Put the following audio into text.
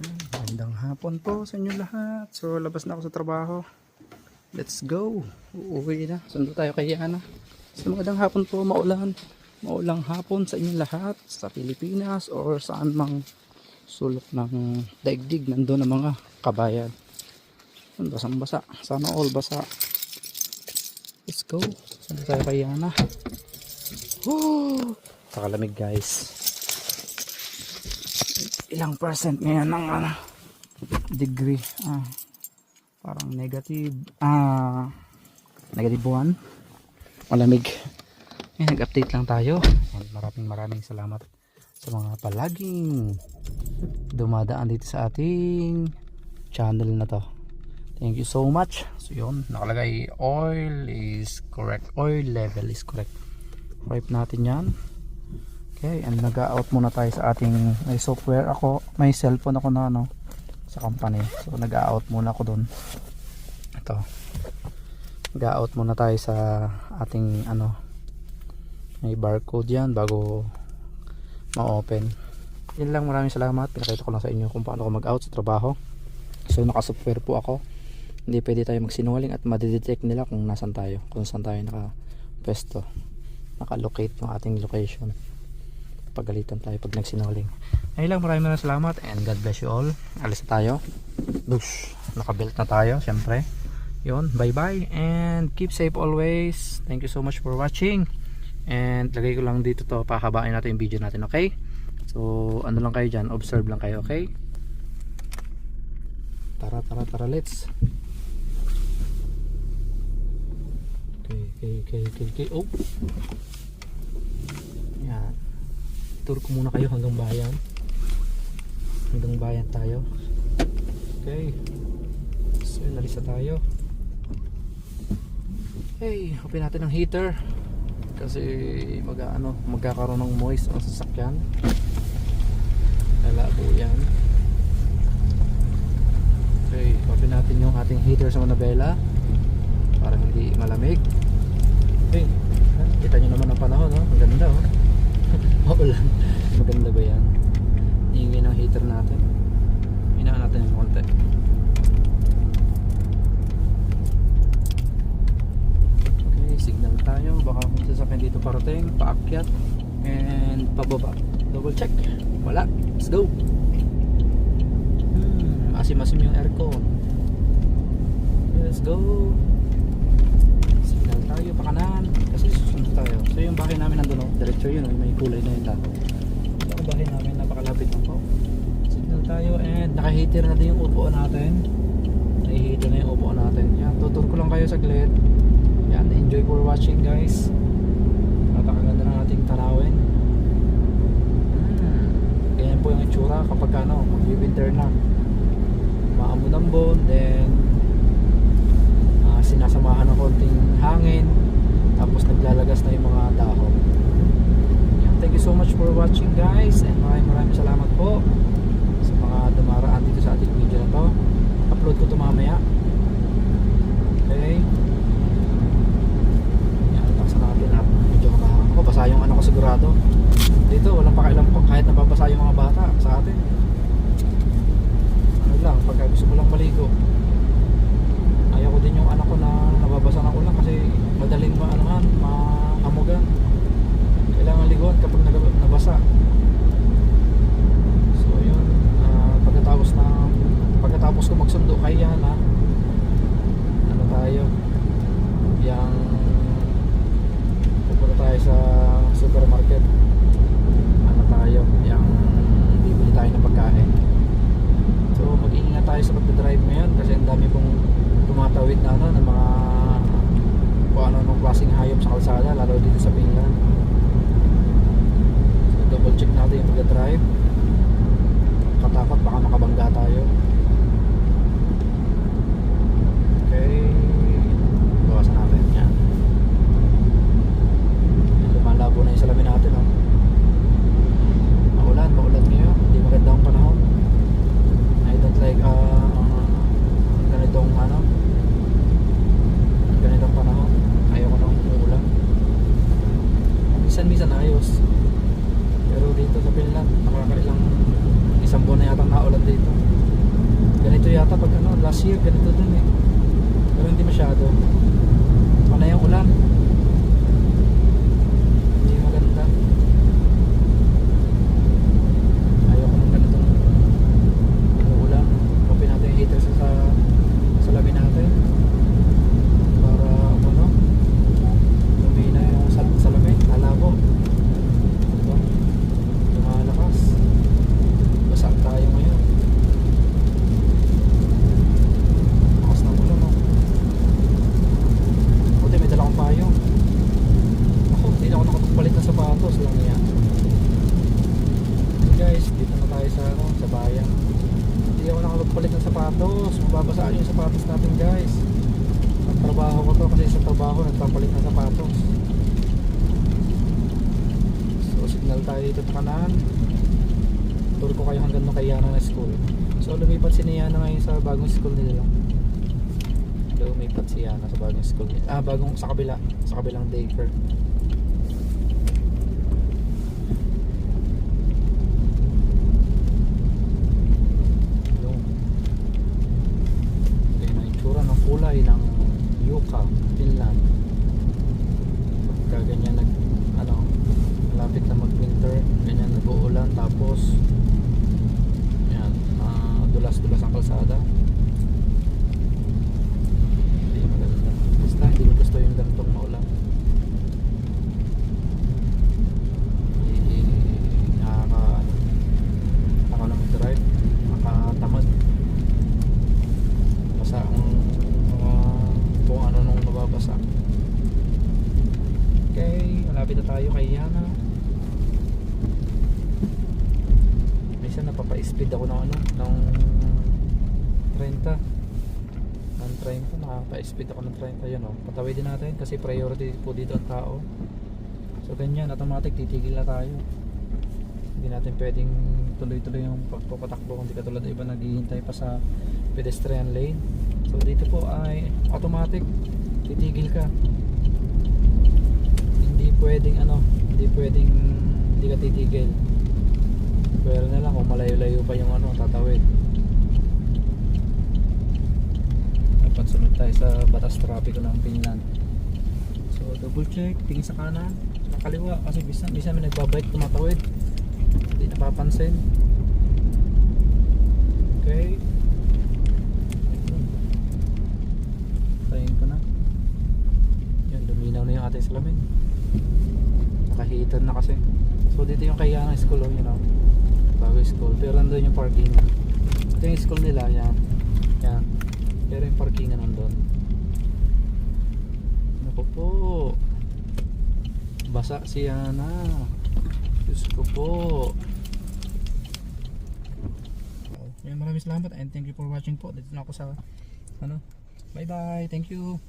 Magandang hapon po sa inyo lahat. So labas na ako sa trabaho. Let's go. Uuwi na. Sundo tayo kay Yana. So magandang hapon po, maulang hapon sa inyong lahat sa Pilipinas or saan mang sulok ng daigdig nandoon ang mga kabayan. Basang basa. Sana all basa. Let's go. Sundo tayo kay Yana. Woo! Kakalamig guys. Ilang percent ngayon ng degree, parang negative 1, malamig. Nag-update lang tayo. And maraming salamat sa mga palaging dumadaan dito sa ating channel na to. Thank you so much. So yun, nakalagay oil is correct, oil level is correct. Wipe natin yan. Okay, and nag-out muna tayo sa ating, may software ako, may cellphone ako na sa company. So nag-out muna ako doon. Ito. Nag-out muna tayo sa ating may barcode yan bago ma-open. Yun lang, maraming salamat. Pinakita ko lang sa inyo kung paano ako mag-out sa trabaho. So naka-software po ako. Hindi pwede tayo magsinungaling at madidetect nila kung nasan tayo, kung saan tayo naka-pwesto. Naka-locate yung ating location. Pagalitan tayo pag nagsinungaling. Ayun lang, maraming salamat and God bless you all. Alis na tayo. Dush, nakabelt na tayo syempre. Yun, bye bye and keep safe always. Thank you so much for watching. And lagay ko lang dito to, pahabain natin yung video natin, okay? So ano lang kayo dyan, observe lang kayo, okay? Tara, let's. Okay. Oh, yan, tour ko muna kayo hanggang bayan tayo. Okay, so nalisa tayo. Hey, open natin ang heater kasi magkakaroon ng moist ang sasakyan. Lalabo yan. Okay, open natin yung ating heater sa Manabela para hindi malamig. Okay, kita nyo naman ang panahon, no? Ang ganda, oh. Maulan. Maganda ba yan? Ingay ng heater natin. Hinaan natin yung konti. Okay, signal tayo. Baka kung sasakyan dito parating, paakyat and pababa. Double check. Wala. Let's go. Masim-masim yung aircon. Let's go. Signal tayo pa kanan kasi susunod tayo. So yung bahay namin nandun, diretso yun, may kulay na yun lahat. So yung bahay namin napakalapit lang po. Signal tayo and naka-heater na din yung upuan natin. Nai-heater na yung upuan natin. Yan, tutur ko lang kayo saglit. Yan, enjoy for watching guys. Napakaganda ng ating tanawin. Ganyan po yung itsura kapag mag-winter na. Maambon-ambon, then sinasamahan ng konting hangin, tapos naglalagas na yung mga dahon. Thank you so much for watching guys, and maraming salamat po sa mga dumaraan dito sa ating video na to. Upload ko ito mamaya. Okay, yan, taksa natin at medyo ako basa yung ko sigurado dito, walang pakialam po kahit nababasa yung mga bata sa atin. Lang, pagka gusto mo lang maligo, ayaw ko din yung anak ko na nababasa ng ulan kasi madaling maamugan. Kailangan liguan kapag nabasa. So yun. pala dito. Ganito yata pag ano, last year ganito din eh. Pero hindi masyado. Panay ang ulan. Hindi maganda. Ayoko ng ganitong ulan. Kapin natin yung heater sa salamin natin. Para ano, lumina yung salamin, lalabo. Diba? Lumalakas. Basag tayo ngayon. Lakas ng ulan, no? Buti may dala akong payong. Ako, hindi na ako nakapagpalit ng sapatos lang yan. Okay guys, dito na tayo sa, ano, sa bayan. Hindi ako nakapagpalit ng sapatos. Mababasaan yung sapatos natin guys. Ang trabaho ko to kasi sa trabaho nagpapalit ng sapatos. So signal tayo dito sa kanan. Tour ko kayo hanggang no kay Yana na school. So lumipat si Yana ngayon sa bagong school nila. Lumipat si Yana sa bagong school nila. Bagong sa kabilang daycare. Okay na yung tsura ng kulay ng Yucca, Finland. Pagka ganyan malapit na mag-winter, ganyan nag-uulan, tapos yan, dulas-dulas ang kalsada. Hindi maganda. Basta hindi ko gusto yung ganitong maulan. Nakaka na mag-drive, nakatamad. Basta ang kung ano nung nababasa. Okay, malapit na tayo kay Yana. Minsan napapa-speed ako ng ng 30. Ng 30, nakapa-speed ako ng 30. Yan o, patawidin natin kasi priority po dito ang tao. So ganyan, automatic titigil na tayo. Hindi natin pwedeng tuloy-tuloy yung pagpapatakbo kung di katulad ng iba naghihintay pa sa pedestrian lane. So dito po ay automatic titigil ka. Hindi pwedeng hindi ka titigil. Pero na lang kung malayo-layo pa yung tatawid. Dapat sunod tayo sa batas trapiko ng Finland. So double check, tingin sa kanan, sa kaliwa kasi bisa may nagbabike tumatawid. Hindi napapansin. Okay. Tayin ko na. Yan, luminaw na yung ating salamin. Nakahitan na kasi. So dito yung kaya ng school, bago school. Pero nandun yung parkingan. Ito yung school nila, yan. Pero yung parkingan nandun. Naku po. Basa si Yana. Diyos ko po. Yan, maraming salamat and thank you for watching po. Dito na ako sa bye bye, thank you.